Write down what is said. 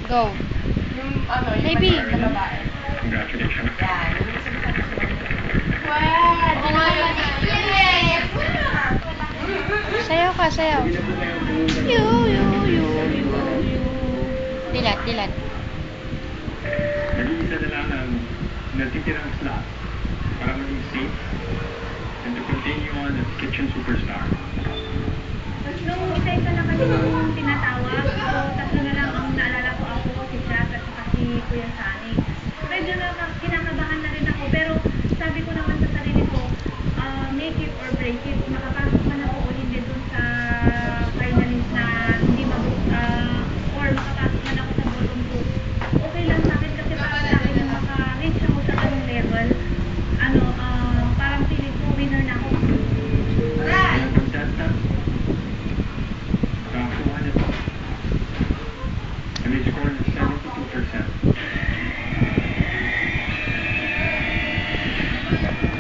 Go. Yung ano, yung Maybe. mature na babae. Congratulations. Yan, yung sinasabi ko. Wow! Oo nga yun. Yes! Sayaw ka, sayaw. Yu, yu, yu, yu, yu. Dilat, dilat. Nag-iisa na lang ang natitirang slot para maging safe and to continue on as kitchen superstar. Nung isa-isa na kasi yung tinatawag, so tatlo na lang ang naalala ko, ako, si Jack at saka si Kuya Sunny. Medyo kinakabahan na rin ako, pero sabi ko naman sa sarili ko, make it or break it. Makapasok man ako o hindi dun sa finalist na hindi or makapasok man ako sa bottom 2. Okay lang sa akin kasi para sa akin yung maka-reach ako sa anong level, parang feeling ko winner na ako. Kaya contestant, nakakuha nito. And they scored